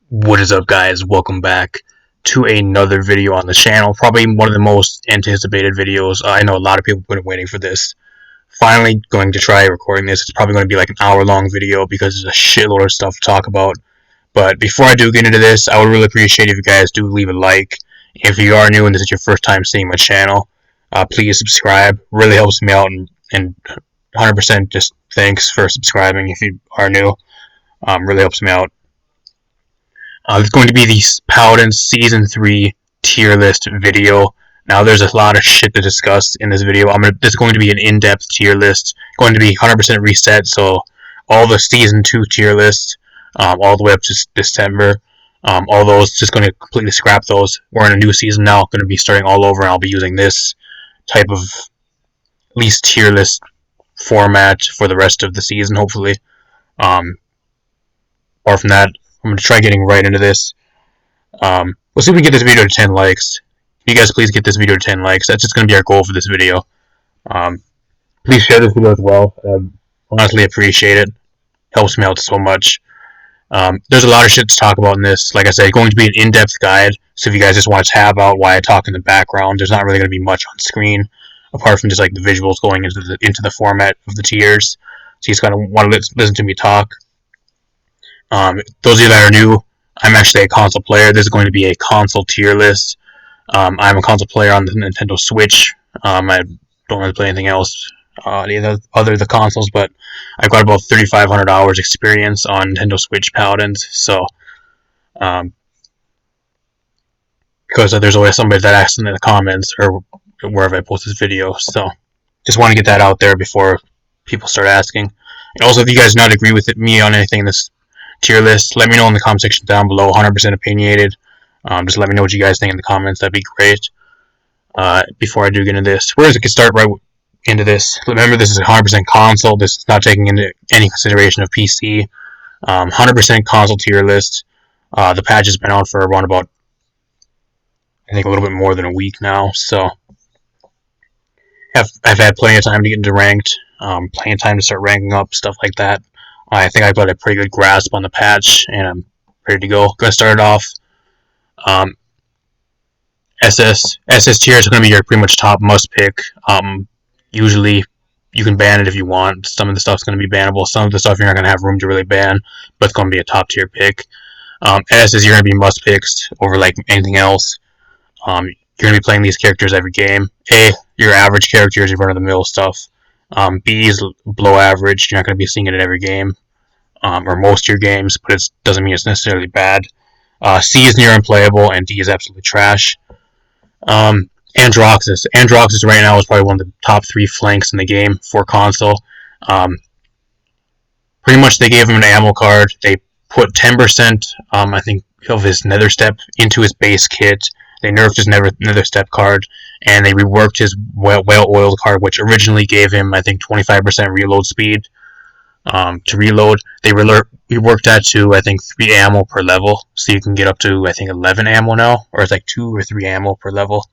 What is up, guys? Welcome back to another video on the channel. Probably one of the most anticipated videos. I know a lot of people have been waiting for this. Finally going to try recording this. It's probably going to be like an hour-long video because there's a shitload of stuff to talk about. But before I do get into this, I would really appreciate if you guys do leave a like. If you are new and this is your first time seeing my channel, please subscribe. Really helps me out, and 100% just thanks for subscribing if you are new. Really helps me out. It's going to be the Paladins Season 3 tier list video. Now, there's a lot of shit to discuss in this video. This is going to be an in-depth tier list. Going to be 100% reset, so all the Season 2 tier lists, all the way up to December, all those, just going to completely scrap those. We're in a new season now, going to be starting all over, and I'll be using this type of, at least, tier list format for the rest of the season, hopefully. Apart from that, I'm going to try getting right into this. We'll see if we can get this video to 10 likes. You guys please get this video to 10 likes. That's just going to be our goal for this video. Please share this video as well. Honestly appreciate it. Helps me out so much. There's a lot of shit to talk about in this. Like I said, going to be an in-depth guide. So if you guys just want to tab out why I talk in the background, there's not really going to be much on screen apart from just like the visuals going into the format of the tiers. So you just gotta want to listen to me talk. Those of you that are new, I'm actually a console player. This is going to be a console tier list. I'm a console player on the Nintendo Switch. I don't really play anything else other the consoles, but I've got about 3,500 hours experience on Nintendo Switch Paladins. So, because there's always somebody that asks in the comments or wherever I post this video. So, just want to get that out there before people start asking. And also, if you guys not agree with me on anything in this tier list, let me know in the comment section down below. 100% opinionated. Just let me know what you guys think in the comments. That'd be great. Before I do get into this, we're going to start right into this. Remember, this is 100% console. This is not taking into any consideration of PC. 100% console tier list. The patch has been out for around about, I think, a little bit more than a week now. So I've had plenty of time to get into ranked. Plenty of time to start ranking up, stuff like that. I think I've got a pretty good grasp on the patch, and I'm ready to go. Gonna start it off. SS tier is going to be your pretty much top must pick. Usually, you can ban it if you want. Some of the stuff's going to be bannable. Some of the stuff you're not going to have room to really ban, but it's going to be a top tier pick. SS, you're going to be must picks over like anything else. You're going to be playing these characters every game. A, your average characters, your run-of-the-mill stuff. B is below average. You're not going to be seeing it in every game, or most of your games, but it doesn't mean it's necessarily bad. C is near unplayable, and D is absolutely trash. Androxus. Androxus right now is probably one of the top 3 flanks in the game for console. Pretty much they gave him an ammo card. They put 10%, I think, of his nether step into his base kit. They nerfed his nether step card, and they reworked his well-oiled card, which originally gave him, I think, 25% reload speed. To reload, they reworked that to, I think, 3 ammo per level, so you can get up to, I think, 11 ammo now, or it's like 2 or 3 ammo per level.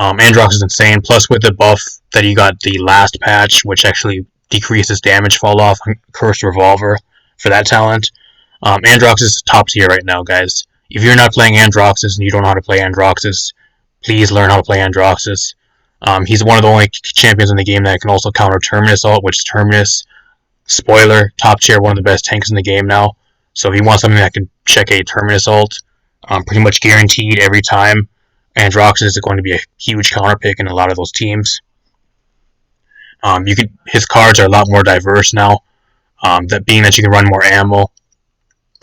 Androx is insane, plus with the buff that you got the last patch, which actually decreases damage fall off on Cursed Revolver for that talent. Androx is top tier right now, guys. If you're not playing Androxus and you don't know how to play Androxus, please learn how to play Androxus. He's one of the only champions in the game that can also counter Terminus ult, which Terminus, spoiler, top tier, one of the best tanks in the game now. So if you want something that can check a Terminus ult, pretty much guaranteed every time, Androxus is going to be a huge counter pick in a lot of those teams. His cards are a lot more diverse now, that being that you can run more ammo.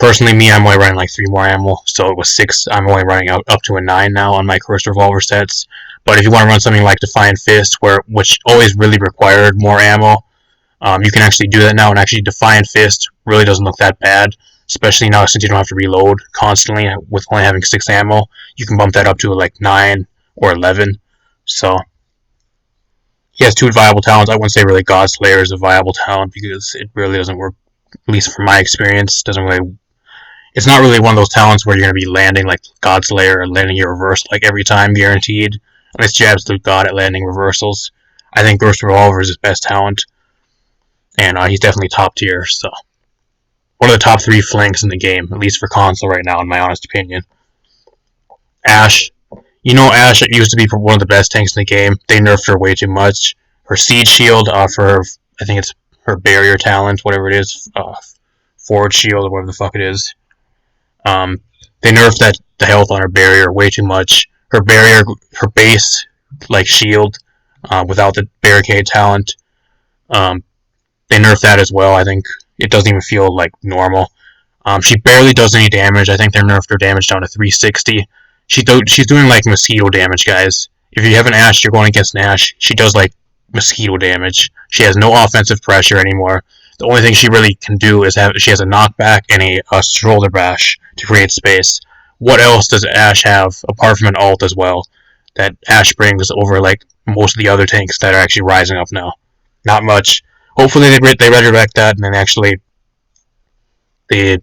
Personally, me, I'm only running like 3 more ammo, so it was 6. I'm only running up to a 9 now on my Cursed Revolver sets. But if you want to run something like Defiant Fist, which always really required more ammo, you can actually do that now, and actually Defiant Fist really doesn't look that bad, especially now since you don't have to reload constantly with only having 6 ammo. You can bump that up to like 9 or 11. So he has 2 viable talents. I wouldn't say really Godslayer is a viable talent because it really doesn't work, at least from my experience. It's not really one of those talents where you're going to be landing like Godslayer or landing your reversal like every time guaranteed, unless you're absolute god at landing reversals. I think Cursed Revolver is his best talent, and he's definitely top tier. So one of the top 3 flanks in the game, at least for console right now, in my honest opinion. Ashe. Ashe used to be one of the best tanks in the game. They nerfed her way too much. Her siege shield for her, I think it's her barrier talent, whatever it is, forward shield or whatever the fuck it is. They nerfed the health on her barrier way too much. Her base shield, without the barricade talent, they nerfed that as well. I think it doesn't even feel like normal. She barely does any damage. I think they nerfed her damage down to 360. She's doing like mosquito damage, guys. If you have an Ashe, you're going against an Ashe. She does like mosquito damage. She has no offensive pressure anymore. The only thing she really can do is she has a knockback and a shoulder bash to create space. What else does Ashe have apart from an ult as well that Ashe brings over like most of the other tanks that are actually rising up now? Not much. Hopefully they resurrect that and then actually they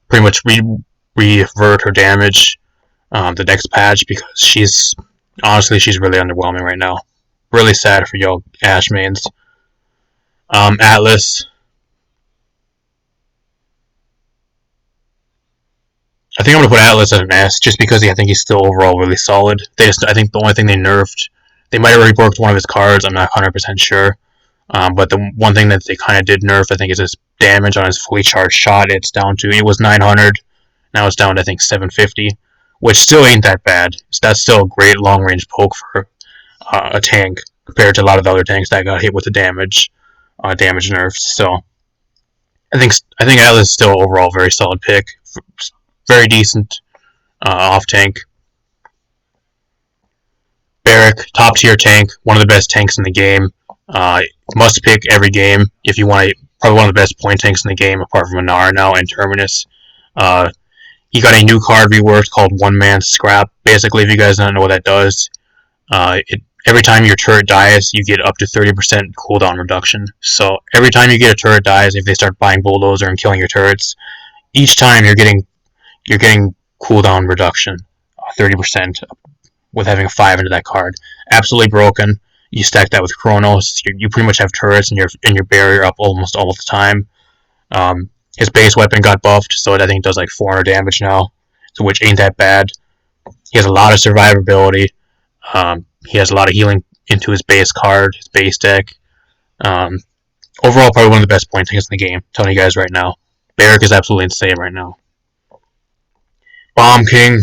pretty much revert her damage the next patch, because she's really underwhelming right now. Really sad for y'all Ashe mains. Atlas. I think I'm going to put Atlas as an S, just because I think he's still overall really solid. I think the only thing they nerfed, they might have reworked one of his cards, I'm not 100% sure. But the one thing that they kind of did nerf, I think, is his damage on his fully charged shot. It was 900, now it's down to, I think, 750, which still ain't that bad. That's still a great long-range poke for a tank, compared to a lot of the other tanks that got hit with the damage nerfs. So I think Atlas is still overall a very solid pick. Very decent off tank. Barrack, top tier tank, one of the best tanks in the game. Must pick every game if you want probably one of the best point tanks in the game, apart from Anar now and Terminus. He got a new card reworked called One Man Scrap. Basically, if you guys don't know what that does, every time your turret dies, you get up to 30% cooldown reduction. So every time you get a turret dies, if they start buying bulldozer and killing your turrets, each time you're getting cooldown reduction, 30%, with having a 5 into that card. Absolutely broken. You stack that with Chronos, you pretty much have turrets and your barrier up almost all the time. His base weapon got buffed, so I think it does like 400 damage now, so which ain't that bad. He has a lot of survivability. He has a lot of healing into his base card, his base deck. Overall, probably one of the best point tanks in the game. I'm telling you guys right now. Barrack is absolutely insane right now. Bomb King,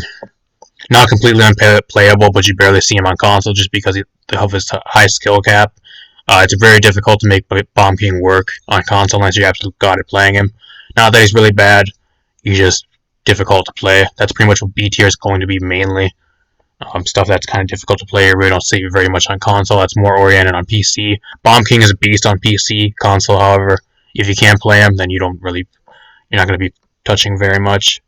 not completely unplayable, but you barely see him on console just because of his high skill cap. It's very difficult to make Bomb King work on console unless you're absolute god at playing him. Not that he's really bad, he's just difficult to play. That's pretty much what B tier is going to be mainly. Stuff that's kind of difficult to play, you really don't see very much on console. That's more oriented on PC. Bomb King is a beast on PC. Console, however, if you can't play him, then you're not going to be touching very much.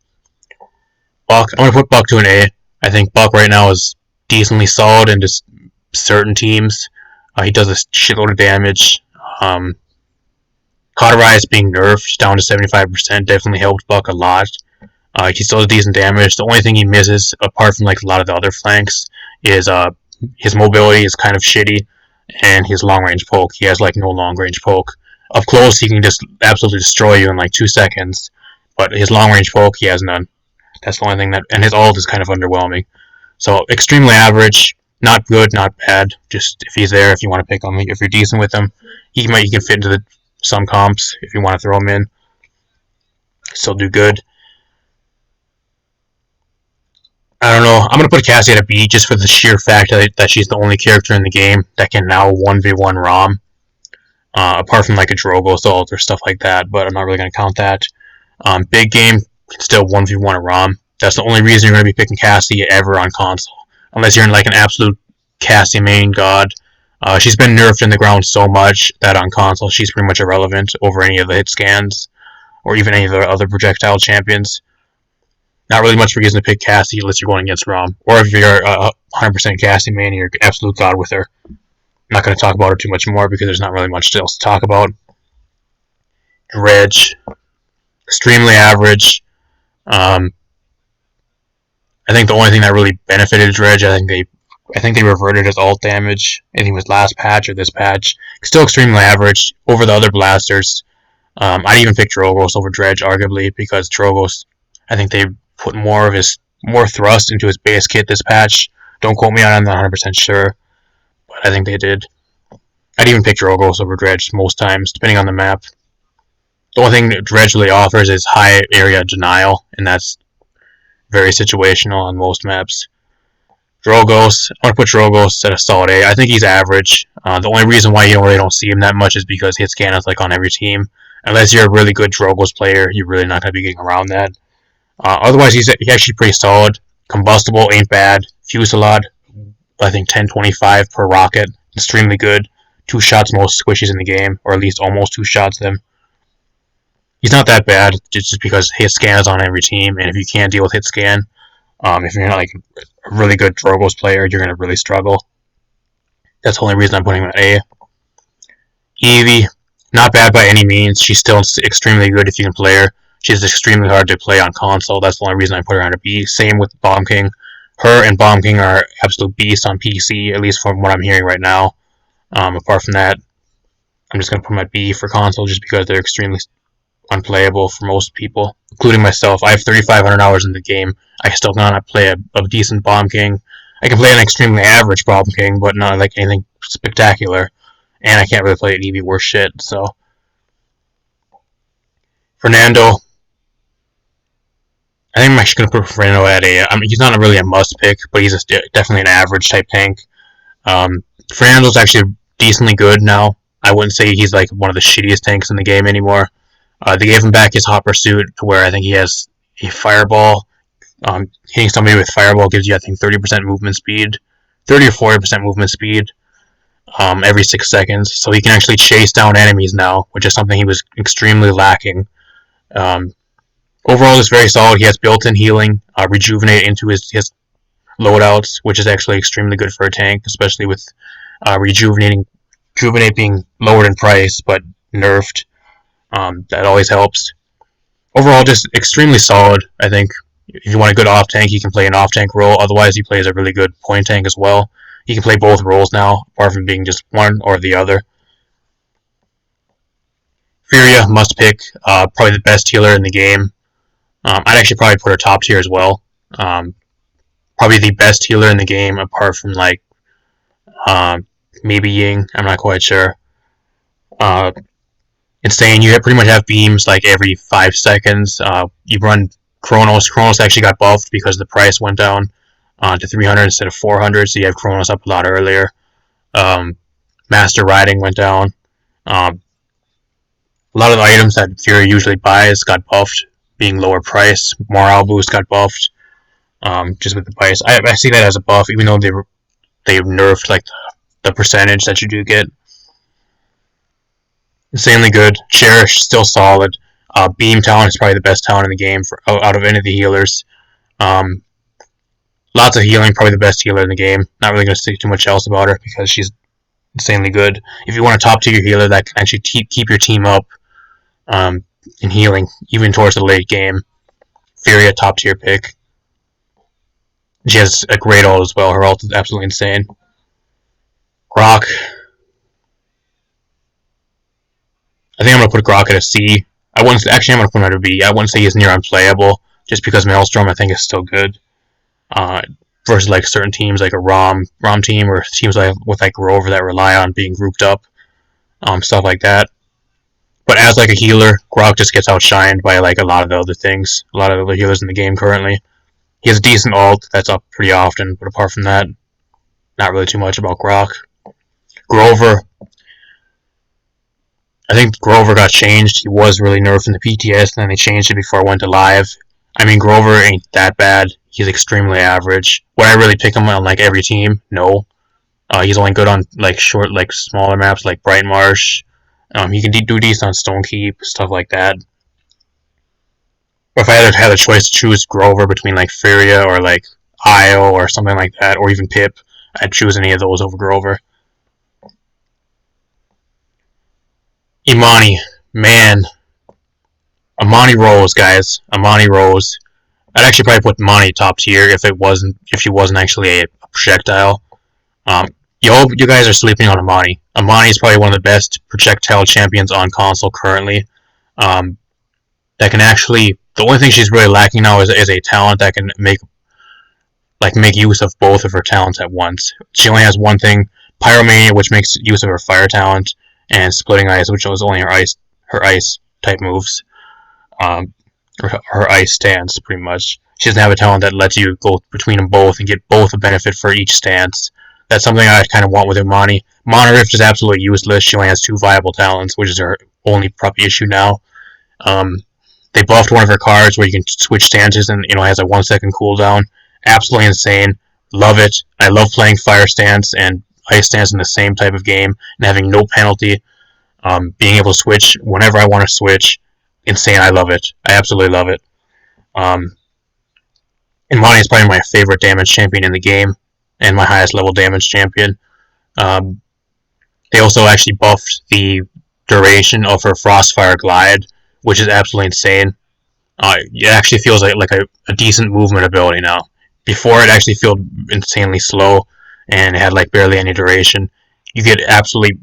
Buck, I'm going to put Buck to an A. I think Buck right now is decently solid in just certain teams. He does a shitload of damage. Cauterize being nerfed down to 75% definitely helped Buck a lot. He still has decent damage. The only thing he misses, apart from like a lot of the other flanks, is his mobility is kind of shitty, and his long range poke. He has like no long range poke. Up close, he can just absolutely destroy you in like 2 seconds, but his long range poke, he has none. That's the only thing and his ult is kind of underwhelming. So extremely average, not good, not bad. Just if he's there, if you want to pick him, if you're decent with him, he can fit into some comps if you want to throw him in. Still do good. I don't know. I'm going to put Cassia at a B just for the sheer fact that she's the only character in the game that can now 1v1 ROM. Apart from like a Drogo assault or stuff like that, but I'm not really going to count that. Big game can still 1v1 a ROM. That's the only reason you're going to be picking Cassia ever on console. Unless you're in like an absolute Cassia main god. She's been nerfed in the ground so much that on console she's pretty much irrelevant over any of the hit scans or even any of the other projectile champions. Not really much reason to pick Cassie unless you're going against ROM. Or if you're 100% Cassie main, you're absolute god with her. I'm not going to talk about her too much more because there's not really much else to talk about. Dredge. Extremely average. I think the only thing that really benefited Dredge, I think they reverted his ult damage. I think it was last patch or this patch. Still extremely average over the other blasters. I'd even pick Drogos over Dredge, arguably, because Drogos, I think they put more thrust into his base kit this patch. Don't quote me on it, I'm not 100% sure, but I think they did. I'd even pick Drogos over Dredge most times, depending on the map. The only thing that Dredge really offers is high area denial, and that's very situational on most maps. Drogos, I want to put Drogos at a solid A. I think he's average. The only reason why you really don't see him that much is because hit scan is like on every team. Unless you're a really good Drogos player, you're really not going to be getting around that. Otherwise, he's actually pretty solid. Combustible ain't bad. Fusillade, I think 1025 per rocket. Extremely good. 2 shots most squishies in the game, or at least almost 2 shots them. He's not that bad, just because hit scan is on every team, and if you can't deal with hit scan, if you're not like a really good Drogos player, you're going to really struggle. That's the only reason I'm putting him at A. Eevee, not bad by any means. She's still extremely good if you can play her. She's extremely hard to play on console. That's the only reason I put her on a B. Same with Bomb King. Her and Bomb King are absolute beasts on PC, at least from what I'm hearing right now. Apart from that, I'm just going to put them at B for console just because they're extremely unplayable for most people, including myself. I have 3,500 hours in the game. I still cannot play a decent Bomb King. I can play an extremely average Bomb King, but not like anything spectacular. And I can't really play an Eevee worth shit, so. Fernando. I think I'm actually going to put Fernando at A. I mean, he's not really a must pick, but he's definitely an average type tank. Fernando's actually decently good now. I wouldn't say he's like one of the shittiest tanks in the game anymore. They gave him back his hot pursuit to where I think he has a fireball. Hitting somebody with fireball gives you, I think, 30% movement speed, 30 or 40% movement speed every 6 seconds. So he can actually chase down enemies now, which is something he was extremely lacking. Overall, it's very solid. He has built-in healing, rejuvenate into his loadouts, which is actually extremely good for a tank, especially with rejuvenate being lowered in price but nerfed. That always helps. Overall, just extremely solid. I think if you want a good off tank, he can play an off tank role. Otherwise, he plays a really good point tank as well. He can play both roles now, apart from being just one or the other. Furia, must pick. Probably the best healer in the game. I'd actually probably put her top tier as well. Probably the best healer in the game, apart from like maybe Ying. I'm not quite sure. Insane. You pretty much have beams like every 5 seconds. You run Chronos. Chronos actually got buffed because the price went down to 300 instead of 400, so you have Chronos up a lot earlier. Master Riding went down. A lot of the items that Fury usually buys got buffed, being lower price. Morale boost got buffed, just with the price. I see that as a buff, even though they nerfed like the percentage that you do get. Insanely good. Cherish, still solid. Beam talent is probably the best talent in the game out of any of the healers. Lots of healing, probably the best healer in the game. Not really going to say too much else about her because she's insanely good. If you want a top tier healer that can actually keep your team up in healing, even towards the late game, Furia, top tier pick. She has a great ult as well. Her ult is absolutely insane. Croc. I think I'm going to put Croc at a C. I'm going to put him at a B. I wouldn't say he's near unplayable, just because Maelstrom I think is still good. Versus like certain teams like a ROM team or teams like with like Rover that rely on being grouped up, stuff like that. But as like a healer, Croc just gets outshined by like a lot of the other things, a lot of the other healers in the game currently. He has a decent ult that's up pretty often, but apart from that, not really too much about Croc. Grover. I think Grover got changed. He was really nerfed in the PTS, and then they changed it before it went to live. I mean, Grover ain't that bad. He's extremely average. Would I really pick him on like every team? No. He's only good on like short, like smaller maps like Bright Marsh. He can do decent on Stone Keep, stuff like that. But if I had a choice to choose Grover between like Furia or like Io or something like that, or even Pip, I'd choose any of those over Grover. Imani, man. Imani Rose, guys. Imani Rose. I'd actually probably put Imani top tier if she wasn't actually a projectile. You guys are sleeping on Imani. Imani is probably one of the best projectile champions on console currently. that can actually. The only thing she's really lacking now is a talent that can make use of both of her talents at once. She only has one thing, Pyromania, which makes use of her fire talent, and Splitting Ice, which was only her ice type moves. Her ice stance, pretty much. She doesn't have a talent that lets you go between them both and get both a benefit for each stance. That's something I kind of want with Imani. Mana Rift is absolutely useless. She only has 2 viable talents, which is her only probably issue now. They buffed one of her cards where you can switch stances and has a 1-second cooldown. Absolutely insane. Love it. I love playing Fire Stance and Ice Stance in the same type of game and having no penalty. Being able to switch whenever I want to switch. Insane. I love it. I absolutely love it. Imani is probably my favorite damage champion in the game and my highest level damage champion. They also actually buffed the duration of her Frostfire Glide, which is absolutely insane. It actually feels like a decent movement ability now. Before, it actually felt insanely slow and it had barely any duration. You get absolutely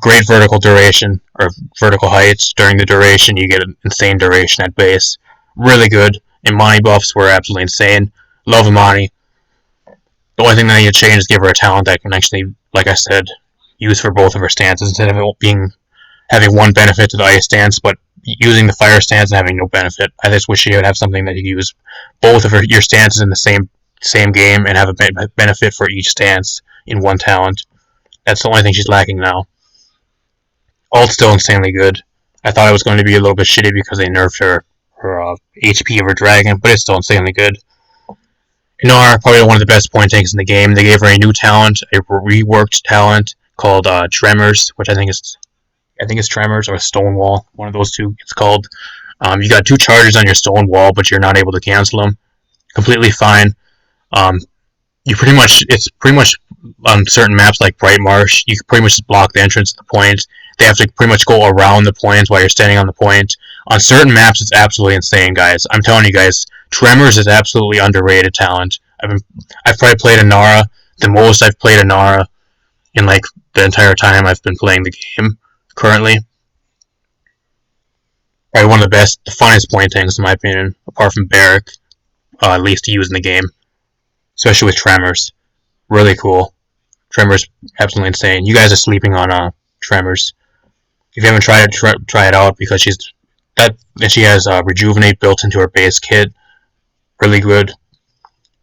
great vertical duration or vertical heights during the duration. You get an insane duration at base. Really good. Imani buffs were absolutely insane. Love Imani. The only thing that I need to change is give her a talent that can actually, like I said, use for both of her stances instead of it having one benefit to the ice stance, but using the fire stance and having no benefit. I just wish she would have something that you use both of your stances in the same game and have a benefit for each stance in one talent. That's the only thing she's lacking now. Ult's still insanely good. I thought it was going to be a little bit shitty because they nerfed her HP of her dragon, but it's still insanely good. Inara, probably one of the best point tanks in the game. They gave her a new talent, a reworked talent called Tremors, which I think it's Tremors or Stonewall, one of those two it's called. You got 2 charges on your Stonewall, but you're not able to cancel them. Completely fine. It's pretty much on certain maps like Bright Marsh, you can pretty much just block the entrance to the point. They have to pretty much go around the point while you're standing on the point. On certain maps, it's absolutely insane, guys. I'm telling you guys, Tremors is absolutely underrated talent. I've probably played Inara the most I've played Inara in the entire time I've been playing the game currently. Probably one of the best, the funnest point tanks in my opinion, apart from Barrack, at least to use in the game. Especially with Tremors. Really cool. Tremors, absolutely insane. You guys are sleeping on Tremors. If you haven't tried it, try it out because she has Rejuvenate built into her base kit. Really good.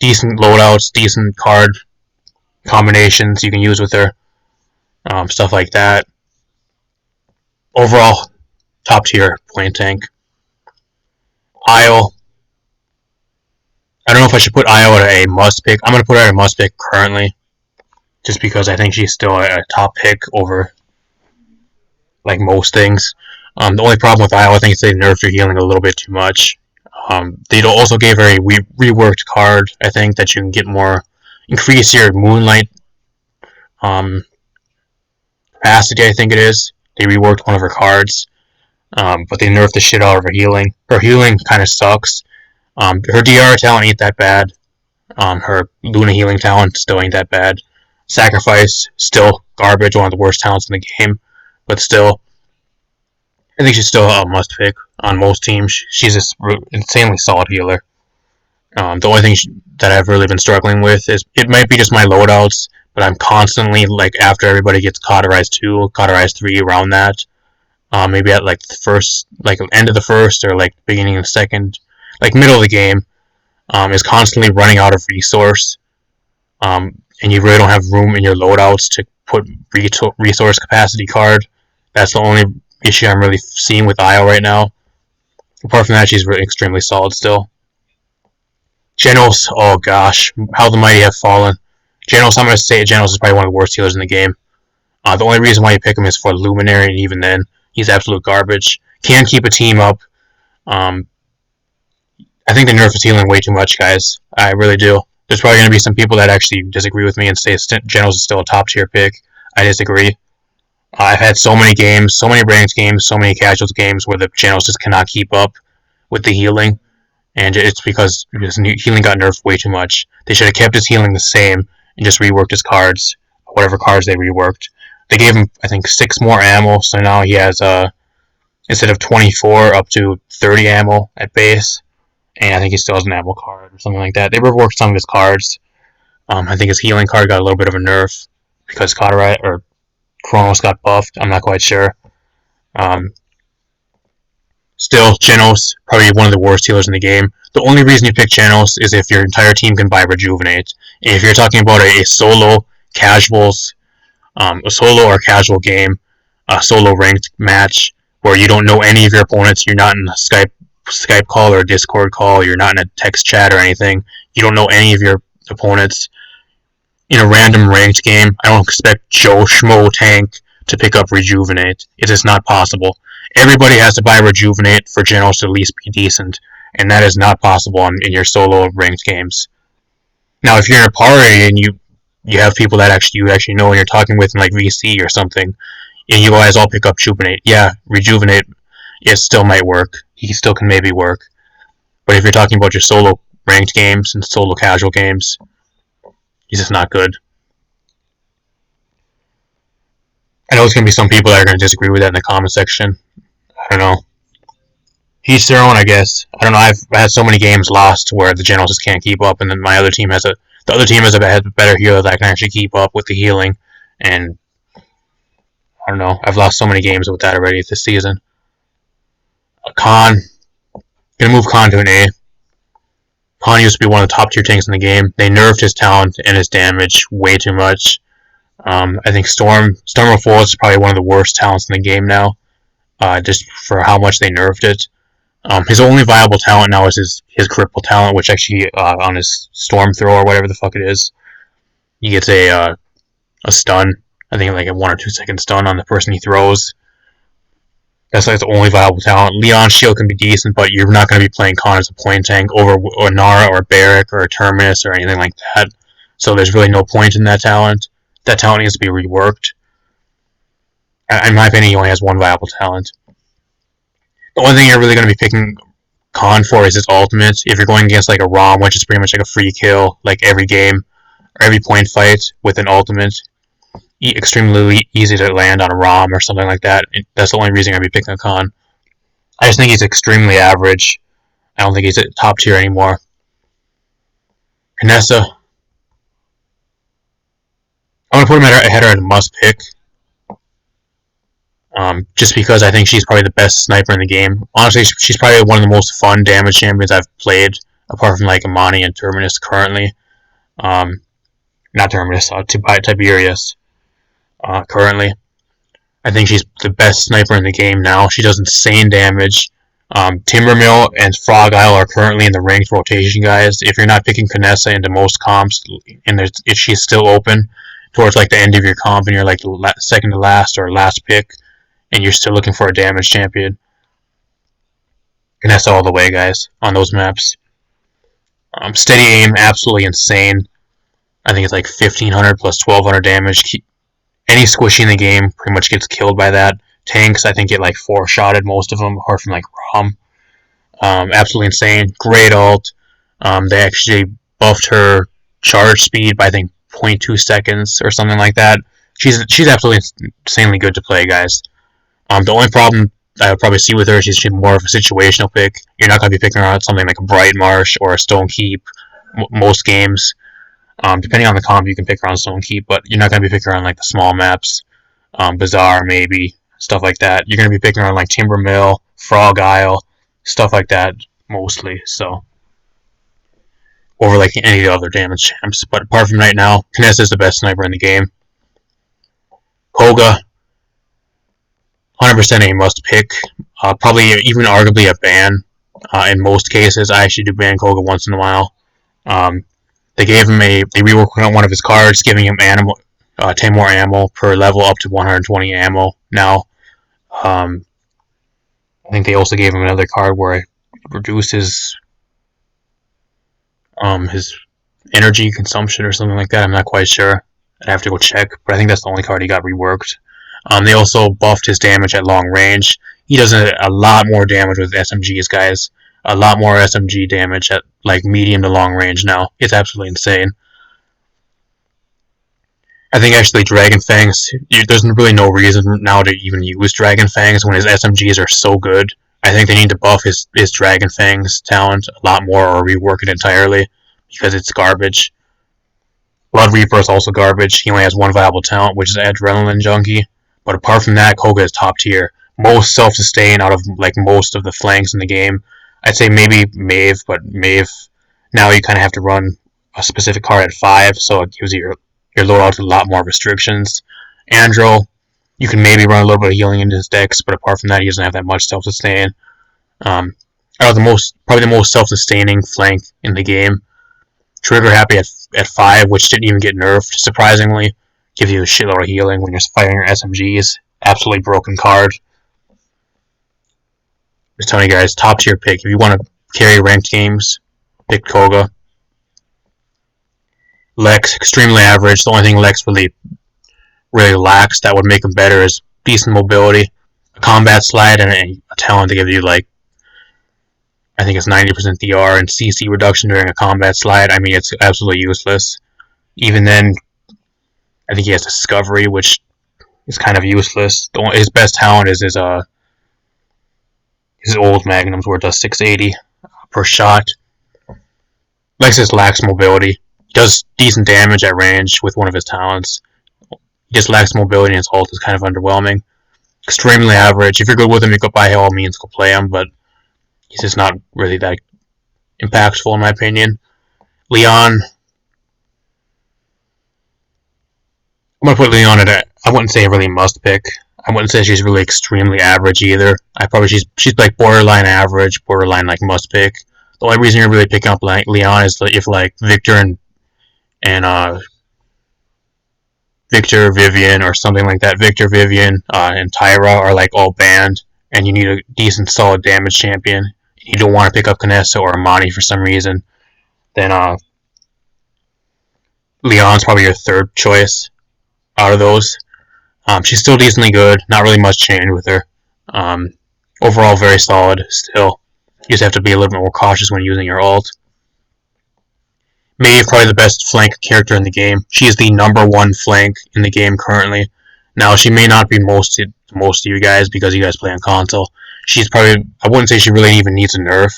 Decent loadouts, decent card combinations you can use with her. Stuff like that. Overall, top tier point tank. Isle. I don't know if I should put Io at a must pick. I'm going to put her at a must pick currently. Just because I think she's still a top pick over most things. The only problem with Io, I think, is they nerfed her healing a little bit too much. They also gave her a reworked card, I think, that you can get increase your Moonlight capacity, I think it is. They reworked one of her cards, but they nerfed the shit out of her healing. Her healing kind of sucks. Her DR talent ain't that bad. Her Luna healing talent still ain't that bad. Sacrifice, still garbage, one of the worst talents in the game. But still, I think she's still a must pick on most teams. She's an insanely solid healer. The only thing that I've really been struggling with is, it might be just my loadouts, but I'm constantly, after everybody gets Cauterized 2, Cauterized 3, around that, maybe at the first, end of the first, or beginning of the second, middle of the game, is constantly running out of resource, and you really don't have room in your loadouts to put resource capacity card. That's the only issue I'm really seeing with Io right now. Apart from that, she's really extremely solid still. Genos, oh gosh, how the mighty have fallen. Genos, I'm going to say Genos is probably one of the worst healers in the game. The only reason why you pick him is for Luminary, and even then, he's absolute garbage. Can keep a team up. I think the nerf is healing way too much, guys. I really do. There's probably going to be some people that actually disagree with me and say Genos is still a top tier pick. I disagree. I've had so many games, so many ranked games, so many casuals games where the Genos just cannot keep up with the healing, and it's because his healing got nerfed way too much. They should have kept his healing the same and just reworked his cards, whatever cards they reworked. They gave him, I think, 6 more ammo, so now he has instead of 24 up to 30 ammo at base. And I think he still has an ammo card or something like that. They reworked some of his cards. I think his healing card got a little bit of a nerf because Cauterized or Kronos got buffed. I'm not quite sure. Still, Genos, probably one of the worst healers in the game. The only reason you pick Genos is if your entire team can buy Rejuvenate. And if you're talking about a solo casuals, a solo or casual game, a solo ranked match where you don't know any of your opponents, you're not in a Skype call or a Discord call, you're not in a text chat or anything, you don't know any of your opponents. In a random ranked game, I don't expect Joe Schmo Tank to pick up Rejuvenate. It is not possible. Everybody has to buy Rejuvenate for Genos to at least be decent, and that is not possible in your solo ranked games. Now, if you're in a party and you have people that you actually know and you're talking with in like VC or something, and you guys all pick up Rejuvenate, yeah, Rejuvenate, it still might work. He still can maybe work. But if you're talking about your solo ranked games and solo casual games, he's just not good. I know there's going to be some people that are going to disagree with that in the comment section. I don't know. Each their own, I guess. I don't know. I've had so many games lost where the Genos just can't keep up, and then the other team has a better healer that can actually keep up with the healing. And I don't know. I've lost so many games with that already this season. Khan. Gonna move Khan to an A. Khan used to be one of the top tier tanks in the game. They nerfed his talent and his damage way too much. I think Storm of Wolves is probably one of the worst talents in the game now, just for how much they nerfed it. His only viable talent now is his cripple talent, which actually on his Storm Throw or whatever the fuck it is, he gets a stun. I think like a 1 or 2 second stun on the person he throws. That's like the only viable talent. Leon's shield can be decent, but you're not going to be playing Khan as a point tank over a Nara or a Barrack or a Terminus or anything like that. So there's really no point in that talent. That talent needs to be reworked. In my opinion, he only has one viable talent. The only thing you're really going to be picking Khan for is his ultimate. If you're going against like a ROM, which is pretty much like a free kill, like every game or every point fight with an ultimate, extremely easy to land on a ROM or something like that. That's the only reason I'm going to be picking a Khan. I just think he's extremely average. I don't think he's at top tier anymore. Canessa. I'm going to put him ahead as a must pick. Just because I think she's probably the best sniper in the game. Honestly, she's probably one of the most fun damage champions I've played, apart from like Amani and Terminus currently. Not Terminus, Tiberius. Currently, I think she's the best sniper in the game now. She does insane damage. Timbermill and Frog Isle are currently in the ranked rotation, guys. If you're not picking Canessa into most comps, and if she's still open towards like the end of your comp, and you're like second to last or last pick, and you're still looking for a damage champion, Canessa all the way, guys, on those maps. Steady aim, absolutely insane. I think it's like 1500 plus 1200 damage. Any squishy in the game pretty much gets killed by that. Tanks, I think, get like 4-shotted, most of them, apart from like ROM. Absolutely insane. Great ult. They actually buffed her charge speed by, I think, 0.2 seconds or something like that. She's absolutely insanely good to play, guys. The only problem I would probably see with her is she's more of a situational pick. You're not going to be picking her on something like a Bright Marsh or a Stone Keep most games. Depending on the comp, you can pick her on Stone Keep, but you're not going to be picking her on like the small maps, Bazaar maybe, stuff like that. You're going to be picking her on like Timbermill, Frog Isle, stuff like that mostly. So over like any of the other damage champs. But apart from right now, Canessa is the best sniper in the game. Koga, 100% a must pick. Probably even arguably a ban. In most cases, I actually do ban Koga once in a while. They gave him they reworked on one of his cards, giving him 10 more ammo per level, up to 120 ammo now. I think they also gave him another card where it reduces his energy consumption or something like that. I'm not quite sure. I'd have to go check, but I think that's the only card he got reworked. They also buffed his damage at long range. He does a lot more damage with SMGs, guys. A lot more SMG damage at like medium to long range now. It's absolutely insane. I think actually Dragon Fangs, there's really no reason now to even use Dragon Fangs when his SMGs are so good. I think they need to buff his Dragon Fangs talent a lot more or rework it entirely because it's garbage. Blood Reaper is also garbage. He only has one viable talent, which is Adrenaline Junkie. But apart from that, Koga is top tier. Most self-sustain out of like most of the flanks in the game. I'd say maybe Maeve, but Maeve, now you kind of have to run a specific card at 5, so it gives you your loadout with a lot more restrictions. Andro, you can maybe run a little bit of healing into his decks, but apart from that, he doesn't have that much self-sustain. Probably the most self-sustaining flank in the game. Trigger Happy at 5, which didn't even get nerfed, surprisingly. Gives you a shitload of healing when you're firing your SMGs. Absolutely broken card. Just telling you guys, top tier pick. If you want to carry ranked games, pick Koga. Lex, extremely average. The only thing Lex really lacks that would make him better is decent mobility, a combat slide, and a talent to give you like, I think it's 90% DR and CC reduction during a combat slide. I mean, it's absolutely useless. Even then, I think he has Discovery, which is kind of useless. His best talent is his old Magnums, where it does 680 per shot. Lexus lacks mobility. He does decent damage at range with one of his talents. He just lacks mobility, and his ult is kind of underwhelming. Extremely average. If you're good with him, you could by all means go play him, but he's just not really that impactful in my opinion. Leon, I'm going to put Leon at I wouldn't say a really must pick. I wouldn't say she's really extremely average either. She's like borderline average, borderline like must pick. The only reason you're really picking up like Leon is if like Victor and Victor, Vivian, or something like that. Victor, Vivian, and Tyro are like all banned, and you need a decent, solid damage champion. You don't want to pick up Canessa or Amani for some reason. Then Leon's probably your third choice out of those. She's still decently good. Not really much changed with her. Overall, very solid. Still, you just have to be a little bit more cautious when using your ult. Maeve, probably the best flank character in the game. She is the #1 flank in the game currently. Now, she may not be most of you guys because you guys play on console. She's probably, I wouldn't say she really even needs a nerf.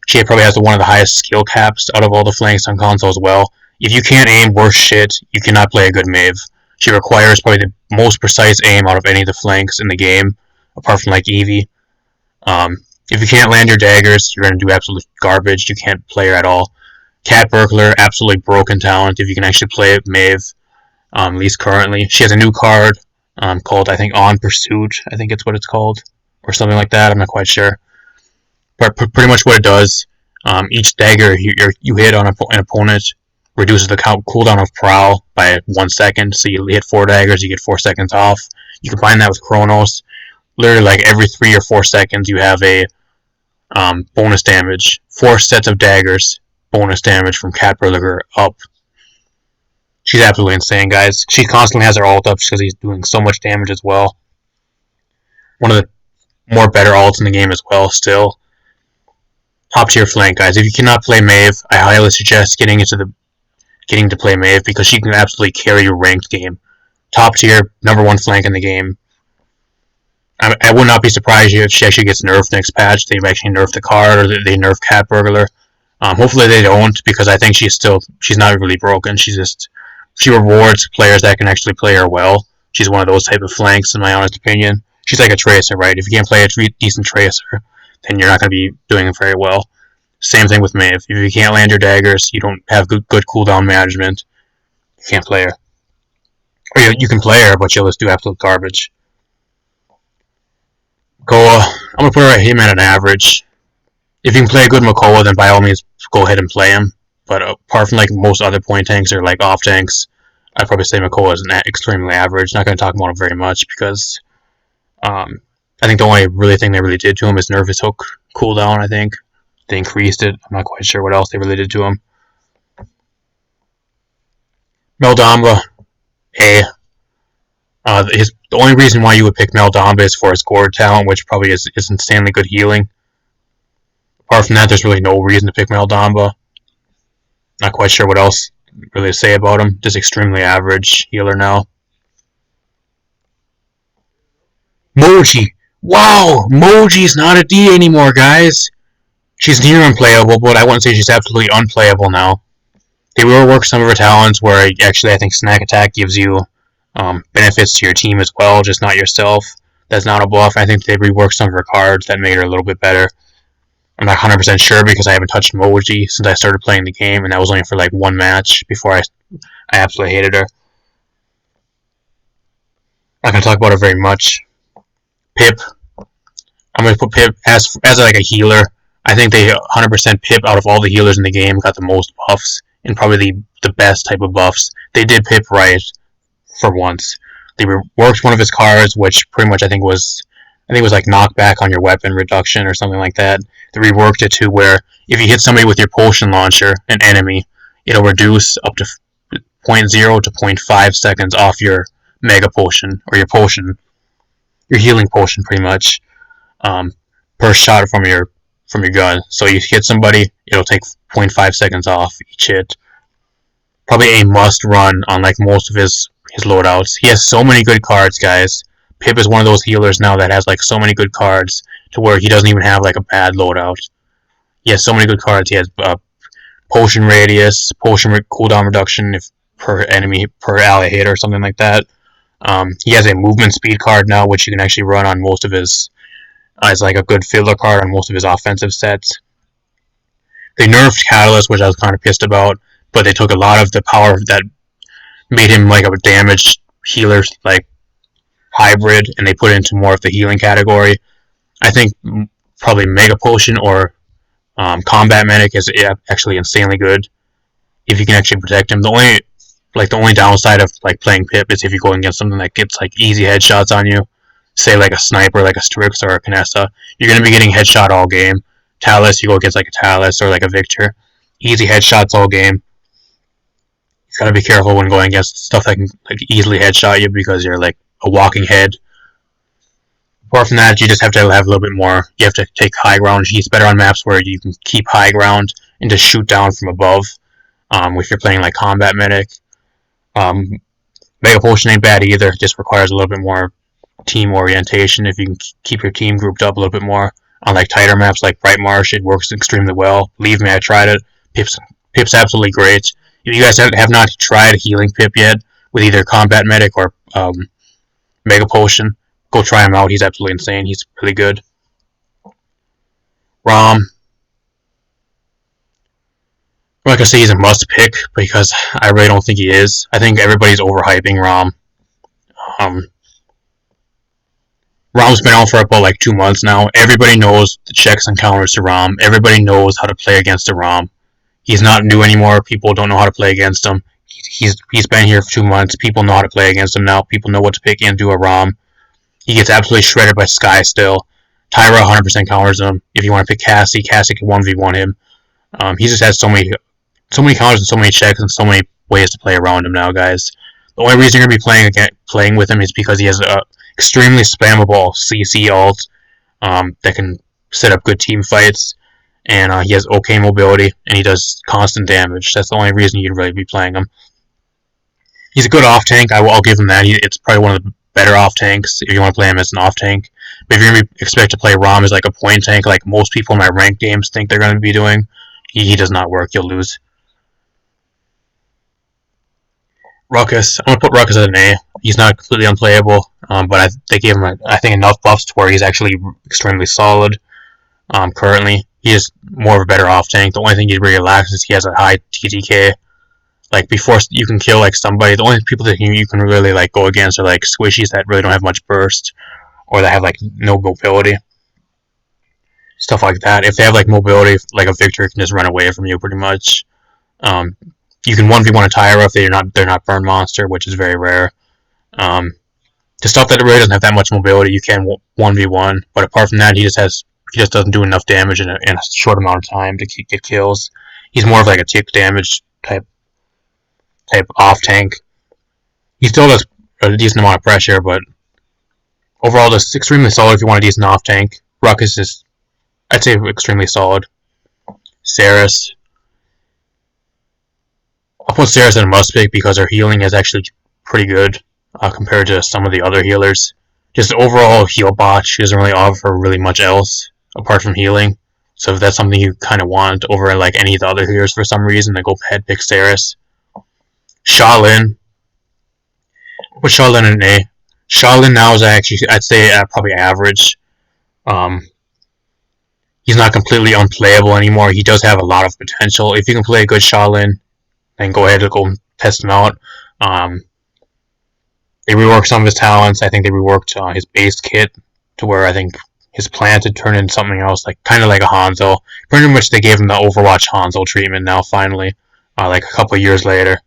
She probably has one of the highest skill caps out of all the flanks on console as well. If you can't aim worth shit, you cannot play a good Maeve. She requires probably the most precise aim out of any of the flanks in the game, apart from like Eevee. If you can't land your daggers, you're going to do absolute garbage. You can't play her at all. Cat Burglar, absolutely broken talent if you can actually play it, Maeve, at least currently. She has a new card called, I think, On Pursuit, I think it's what it's called, or something like that, I'm not quite sure. But pretty much what it does, each dagger you hit on an opponent reduces the cooldown of Prowl by 1 second, so you hit 4 daggers, you get 4 seconds off. You combine that with Chronos. Literally, like every 3 or 4 seconds, you have a bonus damage. 4 sets of daggers, bonus damage from Cat Burglar up. She's absolutely insane, guys. She constantly has her ult up because he's doing so much damage as well. One of the more better ults in the game as well, still. Top tier flank, guys. If you cannot play Maeve, I highly suggest getting to play Maeve because she can absolutely carry your ranked game. Top tier, #1 flank in the game. I would not be surprised if she actually gets nerfed next patch. They actually nerf the card, or they nerf Cat Burglar. Hopefully they don't, because I think she's not really broken. She rewards players that can actually play her well. She's one of those type of flanks, in my honest opinion. She's like a Tracer, right? If you can't play a decent Tracer, then you're not going to be doing it very well. Same thing with Maeve. If you can't land your daggers, you don't have good cooldown management, you can't play her. Or you can play her, but you'll just do absolute garbage. Makoa, I'm going to put her at him at an average. If you can play a good Makoa, then by all means go ahead and play him. But apart from like most other point tanks or like off tanks, I'd probably say Makoa is extremely average. Not going to talk about him very much because I think the only thing they really did to him is nerf his hook cooldown, I think. They increased it. I'm not quite sure what else they really did to him. Meldamba, the only reason why you would pick Meldamba is for his Gourd talent, which probably is insanely good healing. Apart from that, there's really no reason to pick Meldamba. Not quite sure what else really to say about him. Just extremely average healer now. Moji! Wow! Moji's not a D anymore, guys! She's near unplayable, but I wouldn't say she's absolutely unplayable now. They rework some of her talents where actually I think Snack Attack gives you benefits to your team as well, just not yourself. That's not a buff. I think they reworked some of her cards that made her a little bit better. I'm not 100% sure because I haven't touched Moji since I started playing the game, and that was only for like one match before I absolutely hated her. Not going to talk about her very much. Pip. I'm going to put Pip as like a healer. I think they 100% Pip out of all the healers in the game got the most buffs and probably the best type of buffs. They did Pip right for once. They reworked one of his cards, which pretty much I think was like knockback on your weapon reduction or something like that. They reworked it to where if you hit somebody with your potion launcher, an enemy, it'll reduce up to 0.0 to 0.5 seconds off your mega potion or your healing potion pretty much per shot from your gun. So you hit somebody, it'll take 0.5 seconds off each hit. Probably a must run on like most of his loadouts. He has so many good cards, guys. Pip is one of those healers now that has like so many good cards to where he doesn't even have like a bad loadout. He has so many good cards. He has potion radius, potion cooldown reduction if per ally hit or something like that. He has a movement speed card now, which you can actually run on most of his as like a good fiddler card on most of his offensive sets. They nerfed Tallis, which I was kind of pissed about, but they took a lot of the power that made him like a damaged healer, like hybrid, and they put it into more of the healing category. I think probably Mega Potion or Combat Medic is actually insanely good if you can actually protect him. The only downside of like playing Pip is if you go against something that gets like easy headshots on you, say like a sniper, like a Strix or a Canessa, you're gonna be getting headshot all game. Tallis, you go against like a Tallis or like a Victor, easy headshots all game. You gotta be careful when going against stuff that can like easily headshot you because you're like a walking head. Apart from that, you just have to have a little bit more. You have to take high ground. He's better on maps where you can keep high ground and just shoot down from above. If you're playing like Combat Medic, Mega Potion ain't bad either. It just requires a little bit more team orientation. If you can keep your team grouped up a little bit more on like tighter maps like Bright Marsh, it works extremely well. Believe me, I tried it. Pip's absolutely great. If you guys have not tried healing Pip yet with either Combat Medic or Mega Potion, go try him out. He's absolutely insane. He's really good. Rom. I'm not going to say he's a must pick because I really don't think he is. I think everybody's overhyping Rom. Rom's been out for about like 2 months now. Everybody knows the checks and counters to Rom. Everybody knows how to play against a Rom. He's not new anymore. People don't know how to play against him. He's been here for 2 months. People know how to play against him now. People know what to pick into a Rom. He gets absolutely shredded by Skye still. Tyro 100% counters him. If you want to pick Cassia can 1v1 him. He just has so many counters and so many checks and so many ways to play around him now, guys. The only reason you're going to be playing with him is because he has a extremely spammable CC ult that can set up good team fights, and he has okay mobility, and he does constant damage. That's the only reason you'd really be playing him. He's a good off-tank. I'll give him that. It's probably one of the better off-tanks if you want to play him as an off-tank. But if you're going to expect to play Rom as like a point tank, like most people in my ranked games think they're going to be doing, he does not work. You'll lose. Ruckus. I'm going to put Ruckus as an A. He's not completely unplayable, but they gave him, I think, enough buffs to where he's actually extremely solid. Currently, he is more of a better off-tank. The only thing he really lacks is he has a high TTK. Like, before you can kill, like, somebody, the only people that you can really, like, go against are, like, squishies that really don't have much burst, or that have, like, no mobility. Stuff like that. If they have, like, mobility, like a Victor can just run away from you, pretty much. You can 1v1 a Tyro if they're not burn monster, which is very rare. The stuff that really doesn't have that much mobility, you can 1v1, but apart from that, he just doesn't do enough damage in a short amount of time to get kills. He's more of like a tick damage type off tank. He still does a decent amount of pressure, but overall, just extremely solid if you want a decent off tank. Ruckus is, I'd say, extremely solid. Saris. I'll put Sarah's in a must pick because her healing is actually pretty good compared to some of the other healers. Just overall heal bot, she doesn't really offer really much else apart from healing. So if that's something you kind of want over like any of the other healers for some reason, then go ahead pick Saris. Shaolin. Put Shaolin in an A. Shaolin now is actually, I'd say, probably average. He's not completely unplayable anymore. He does have a lot of potential. If you can play a good Shaolin, then go ahead and go test him out. They reworked some of his talents. I think they reworked his base kit to where I think his plant had turned into something else, like kind of like a Hanzo. Pretty much they gave him the Overwatch Hanzo treatment now, finally, like a couple of years later.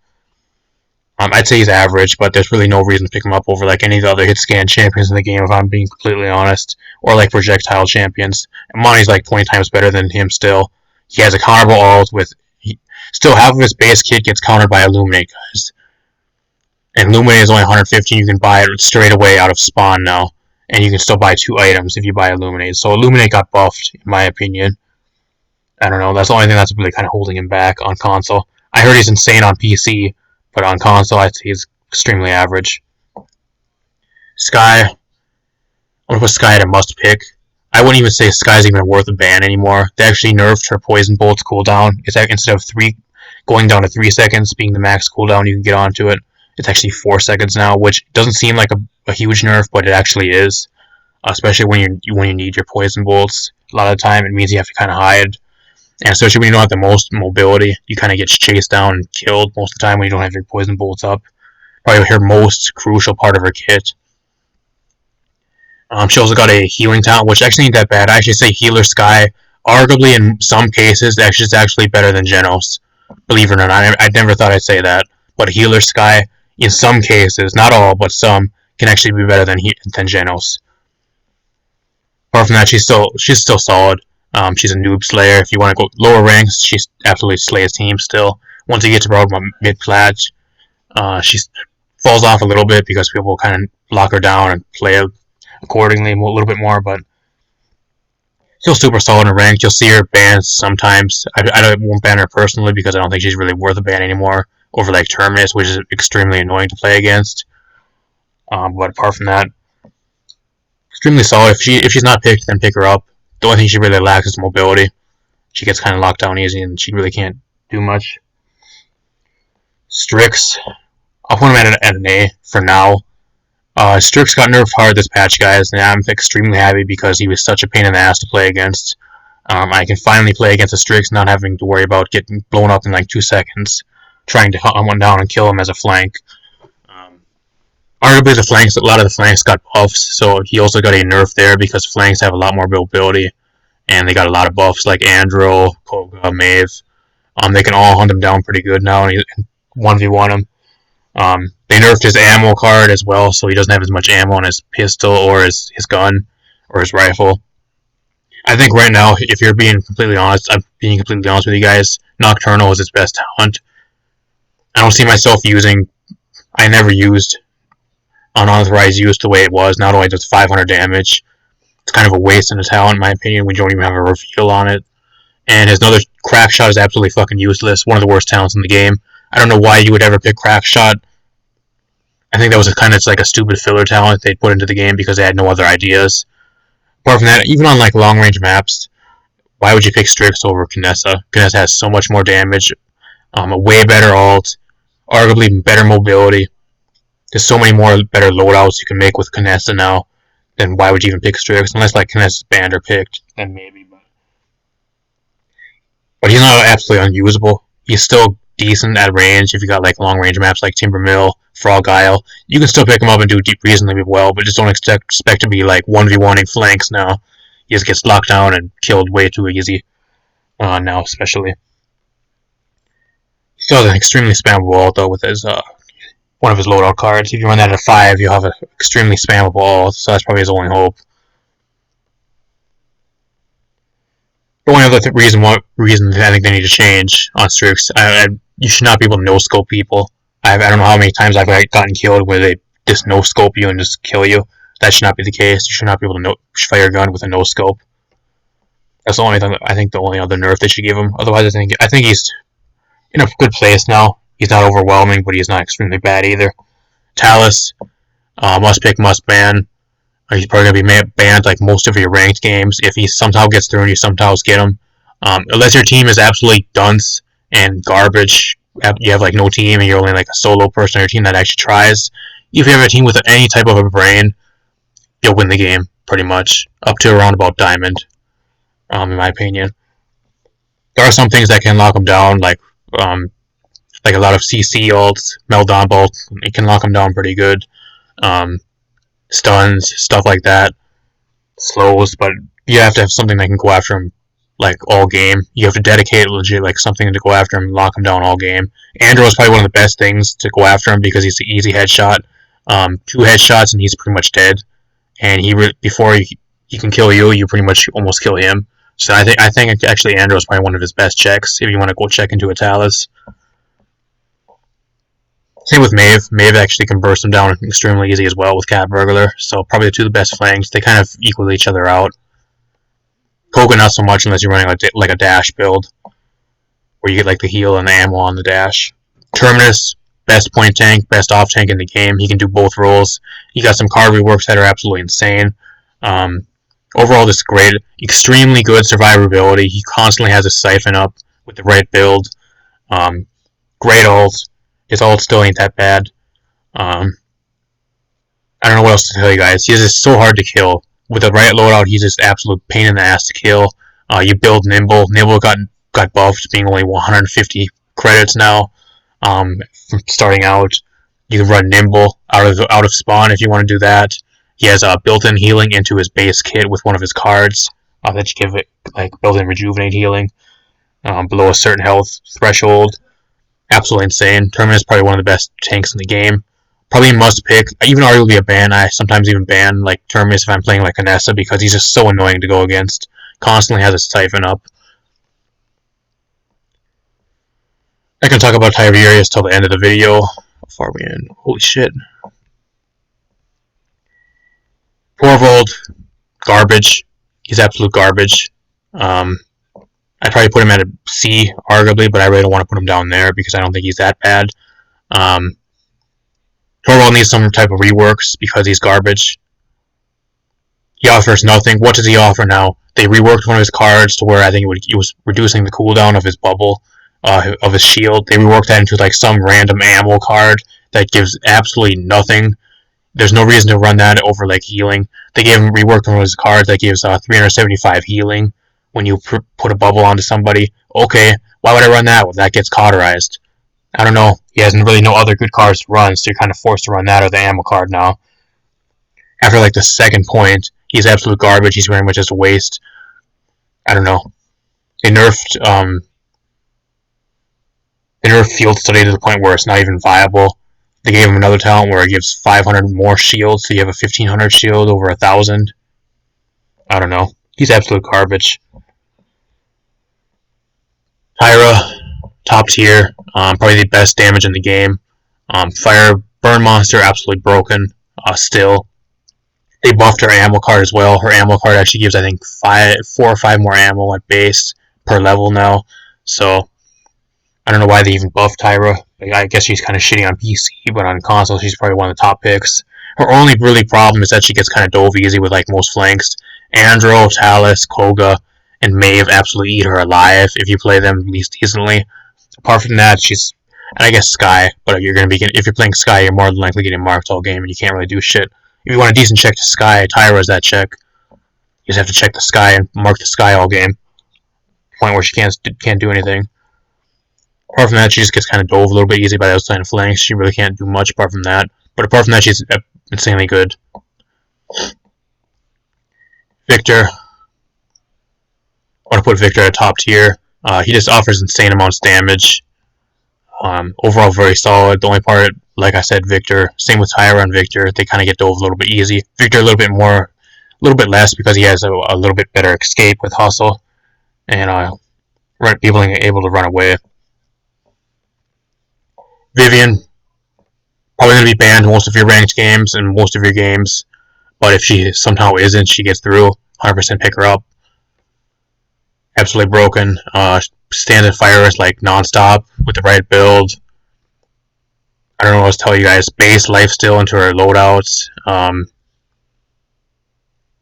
I'd say he's average, but there's really no reason to pick him up over like any of the other hit scan champions in the game, if I'm being completely honest, or like projectile champions. And Monty's like 20 times better than him still. He has a counterable ult with... Still, half of his base kit gets countered by Illuminate, guys. And Illuminate is only 150, you can buy it straight away out of spawn now. And you can still buy 2 items if you buy Illuminate. So Illuminate got buffed, in my opinion. I don't know, that's the only thing that's really kind of holding him back on console. I heard he's insane on PC, but on console I'd say he's extremely average. Skye. I'm going to put Skye at a must pick. I wouldn't even say Skye's even worth a ban anymore. They actually nerfed her Poison Bolt's cooldown. It's instead of 3 going down to 3 seconds being the max cooldown you can get onto it. It's actually 4 seconds now, which doesn't seem like a huge nerf, but it actually is. Especially when you need your Poison Bolts. A lot of the time it means you have to kind of hide. And especially when you don't have the most mobility, you kind of get chased down and killed most of the time when you don't have your Poison Bolts up. Probably her most crucial part of her kit. She also got a healing talent, which actually ain't that bad. I actually say Healer Skye, arguably in some cases, is actually better than Genos. Believe it or not, I never thought I'd say that. But Healer Skye, in some cases, not all, but some, can actually be better than Genos. Apart from that, she's still solid. She's a noob slayer. If you want to go lower ranks, she absolutely slays teams still. Once you get to about mid-plat, she falls off a little bit because people kind of lock her down and play accordingly a little bit more, but still super solid in ranked. You'll see her banned sometimes. I won't ban her personally because I don't think she's really worth a ban anymore over like Terminus, which is extremely annoying to play against. But apart from that, extremely solid. If she's not picked, then pick her up. The only thing she really lacks is mobility. She gets kind of locked down easy, and she really can't do much. Strix, I'll put him at an A for now. Strix got nerfed hard this patch, guys, and I'm extremely happy because he was such a pain in the ass to play against. I can finally play against a Strix, not having to worry about getting blown up in like 2 seconds, trying to hunt one down and kill him as a flank. Arguably, a lot of the flanks got buffs, so he also got a nerf there because flanks have a lot more mobility, and they got a lot of buffs like Andro, Koga, Maeve. They can all hunt him down pretty good now and 1v1 him. They nerfed his ammo card as well, so he doesn't have as much ammo on his pistol or his gun or his rifle. I think right now, if you're being completely honest, I'm being completely honest with you guys, Nocturnal is his best talent. I don't see myself using... I never used unauthorized use the way it was. Not only does 500 damage, it's kind of a waste in a talent in my opinion. We don't even have a reveal on it. And his another Crack Shot is absolutely fucking useless. One of the worst talents in the game. I don't know why you would ever pick Crack Shot. I think that was like a stupid filler talent they put into the game because they had no other ideas. Apart from that, even on like long range maps, why would you pick Strix over Canessa? Canessa has so much more damage, a way better ult, arguably better mobility. There's so many more better loadouts you can make with Canessa now. Then why would you even pick Strix? Unless like Canessa's banned or picked, then maybe. But he's not absolutely unusable. He's still decent at range if you got like long range maps like Timber Mill, Frog Isle. You can still pick him up and do reasonably well, but just don't expect to be like 1v1ing flanks now. He just gets locked down and killed way too easy now, especially. He still has an extremely spammable ult though with his one of his loadout cards. If you run that at 5, you'll have an extremely spammable ult, so that's probably his only hope. The only other reason I think they need to change on Strix, you should not be able to no-scope people. I don't know how many times I've gotten killed where they just no-scope you and just kill you. That should not be the case. You should not be able to fire a gun with a no-scope. That's the only thing. I think the only other nerf they should give him. Otherwise, I think he's in a good place now. He's not overwhelming, but he's not extremely bad either. Tallis, must pick, must ban. He's probably going to be banned like most of your ranked games. If he somehow gets through and you somehow get him. Unless your team is absolutely dunce and garbage, you have like no team and you're only like a solo person on your team that actually tries. If you have a team with any type of a brain, you'll win the game, pretty much. Up to around about Diamond, in my opinion. There are some things that can lock them down, like a lot of CC ults, Meldon bolts. It can lock them down pretty good. Stuns, stuff like that. Slows, but you have to have something that can go after him like all game. You have to dedicate legit like something to go after him and lock him down all game. Andro is probably one of the best things to go after him because he's an easy headshot. 2 headshots and he's pretty much dead. And before he can kill you, you pretty much almost kill him. So I think actually Andro is probably one of his best checks if you want to go check into a Tallis. Same with Maeve. Maeve actually can burst him down extremely easy as well with Cat Burglar. So probably the 2 of the best flanks. They kind of equal each other out. Koga not so much unless you're running like a dash build, where you get like the heal and the ammo on the dash. Terminus, best point tank, best off tank in the game. He can do both roles. You got some card reworks that are absolutely insane. Overall, this is great. Extremely good survivability. He constantly has a siphon up with the right build. Great ult. His ult still ain't that bad. I don't know what else to tell you guys. He's just so hard to kill. With the right loadout, he's just absolute pain in the ass to kill. You build Nimble. Nimble got buffed, being only 150 credits now. From starting out, you can run Nimble out of spawn if you want to do that. He has built-in healing into his base kit with one of his cards that you give it like built-in rejuvenate healing below a certain health threshold. Absolutely insane. Terminus is probably one of the best tanks in the game. Probably a must pick. Even arguably a ban. I sometimes even ban like Terminus if I'm playing like Canessa because he's just so annoying to go against. Constantly has a siphon up. I can talk about Tiberius till the end of the video. How far are we in? Holy shit. Torvald, garbage. He's absolute garbage. I'd probably put him at a C, arguably, but I really don't want to put him down there because I don't think he's that bad. Torvald needs some type of reworks because he's garbage. He offers nothing. What does he offer now? They reworked one of his cards to where I think it was reducing the cooldown of his bubble, of his shield. They reworked that into like some random ammo card that gives absolutely nothing. There's no reason to run that over like healing. They reworked one of his cards that gives 375 healing when you put a bubble onto somebody. Okay, why would I run that? Well, that gets cauterized. I don't know. He has really no other good cards to run, so you're kind of forced to run that or the ammo card now. After like the second point, he's absolute garbage. He's very much just a waste. I don't know. They nerfed field study to the point where it's not even viable. They gave him another talent where it gives 500 more shields, so you have a 1500 shield over 1000. I don't know. He's absolute garbage. Tyro, top tier, probably the best damage in the game. Fire Burn Monster, absolutely broken. Still, they buffed her ammo card as well. Her ammo card actually gives, I think, 4 or 5 more ammo at base per level now. So I don't know why they even buffed Tyro. I guess she's kind of shitty on PC, but on console she's probably one of the top picks. Her only really problem is that she gets kind of dove easy with like most flanks. Andro, Tallis, Koga, and Maeve absolutely eat her alive if you play them at least decently. Apart from that, and I guess Skye, but if you're playing Skye, you're more than likely getting marked all game, and you can't really do shit. If you want a decent check to Skye, Tyro is that check. You just have to check the Skye and mark the Skye all game. Point where she can't do anything. Apart from that, she just gets kind of dove a little bit easy by the outside of flanks. She really can't do much apart from that. But apart from that, she's insanely good. Victor. I want to put Victor at top tier. He just offers insane amounts of damage. Overall, very solid. The only part, like I said, Victor. Same with Tyro and Victor. They kind of get dove a little bit easy. Victor a little bit less because he has a little bit better escape with hustle. And people are able to run away. Vivian, probably going to be banned most of your ranked games and most of your games, but if she somehow isn't, she gets through. 100% pick her up. Absolutely broken. Stands and fires like non-stop with the right build. I don't know what else to tell you guys. Base lifesteal into her loadouts.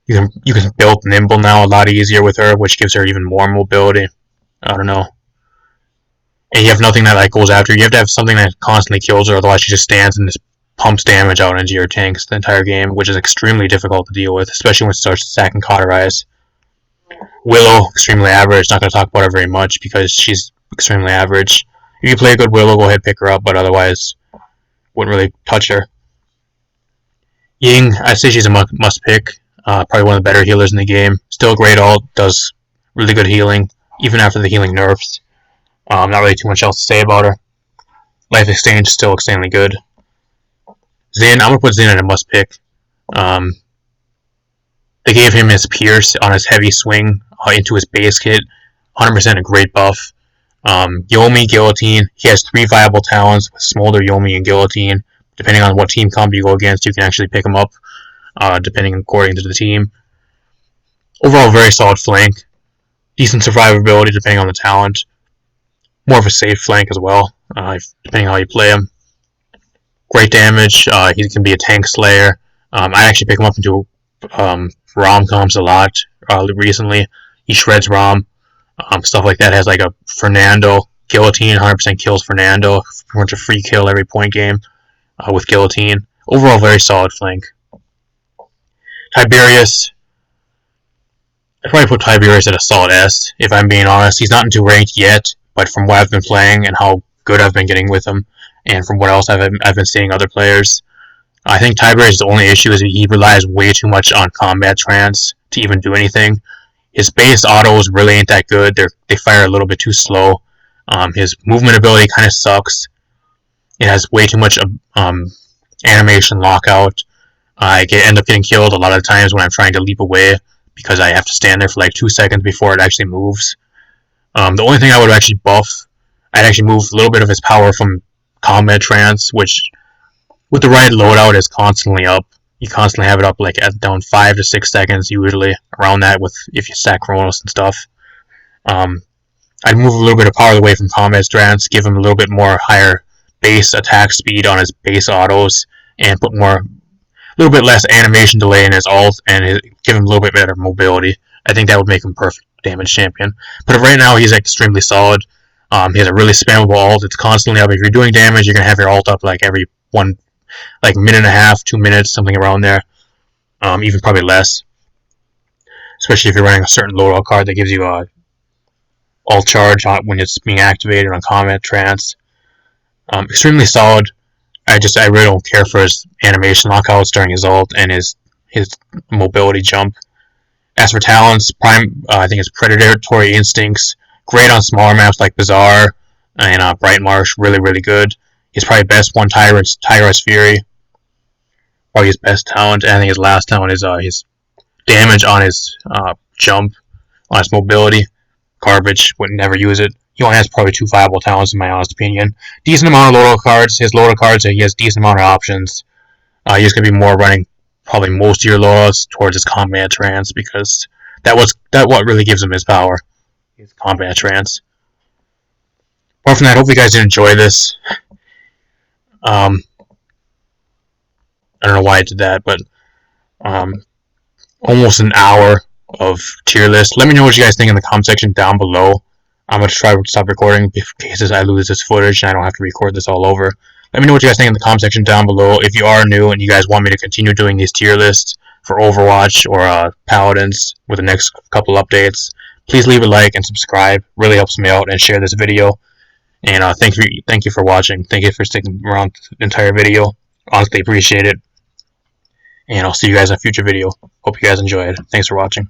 You can build nimble now a lot easier with her, which gives her even more mobility. I don't know. And you have nothing that like goes after. You have to have something that constantly kills her, otherwise she just stands and just pumps damage out into your tanks the entire game, which is extremely difficult to deal with, especially when it starts stacking cauterize. Willow, extremely average. Not going to talk about her very much because she's extremely average. If you play a good Willow, go ahead and pick her up, but otherwise, wouldn't really touch her. Ying, I'd say she's a must pick. Probably one of the better healers in the game. Still great ult, does really good healing, even after the healing nerfs. Not really too much else to say about her. Life Exchange, still extremely good. Xin, I'm going to put Xin at a must pick. They gave him his Pierce on his heavy swing into his base kit. 100% a great buff. Yomi Guillotine, he has 3 viable talents with Smolder, Yomi, and Guillotine. Depending on what team combo you go against, you can actually pick them up, depending according to the team. Overall, very solid flank. Decent survivability depending on the talent. More of a safe flank as well, depending on how you play him. Great damage. He can be a tank slayer. I actually pick him up into ROM comps a lot recently. He shreds ROM. Stuff like that has like a Fernando Guillotine, 100% kills Fernando. Pretty much a free kill every point game with Guillotine. Overall, very solid flank. Tiberius. I'd probably put Tiberius at a solid S, if I'm being honest. He's not into ranked yet, but from what I've been playing and how good I've been getting with him, and from what else I've been seeing other players, I think Tiberius' the only issue is he relies way too much on combat trance to even do anything. His base autos really ain't that good. They fire a little bit too slow. His movement ability kind of sucks. It has way too much animation lockout. I end up getting killed a lot of times when I'm trying to leap away because I have to stand there for like 2 seconds before it actually moves. The only thing I would actually buff, I'd actually move a little bit of his power from combat trance, which with the right loadout is constantly up. You constantly have it up like at down 5 to 6 seconds usually, around that with if you stack Chronos and stuff. I'd move a little bit of power away from combat trance, give him a little bit more higher base attack speed on his base autos, and put a little bit less animation delay in his ult, and give him a little bit better mobility. I think that would make him perfect damage champion. But right now he's extremely solid. He has a really spammable ult. It's constantly up. If you're doing damage, you're gonna have your ult up like every minute and a half, 2 minutes, something around there. Even probably less. Especially if you're running a certain loadout card that gives you a ult charge when it's being activated on combat trance. Extremely solid. I really don't care for his animation lockouts during his ult and his mobility jump. As for talents, I think it's Predatory Instincts. Great on smaller maps like Bazaar and Bright Marsh. Really, really good. He's probably best one Tyro's Fury. Probably his best talent. And I think his last talent is his damage on his jump, on his mobility. Garbage. Would never use it. He only has probably 2 viable talents in my honest opinion. Decent amount of loadout cards. His loadout cards, he has decent amount of options. He's going to be more running probably most of your loadouts towards his combat trance because what really gives him his power. His combat trance. Apart from that, I hope you guys did enjoy this. I don't know why I did that, but almost an hour of tier list. Let me know what you guys think in the comment section down below. I'm going to try to stop recording in case I lose this footage and I don't have to record this all over. Let me know what you guys think in the comment section down below. If you are new and you guys want me to continue doing these tier lists for Overwatch or Paladins with the next couple updates, please leave a like and subscribe. Really helps me out, and share this video. And thank you for watching. Thank you for sticking around the entire video. Honestly appreciate it. And I'll see you guys in a future video. Hope you guys enjoyed. Thanks for watching.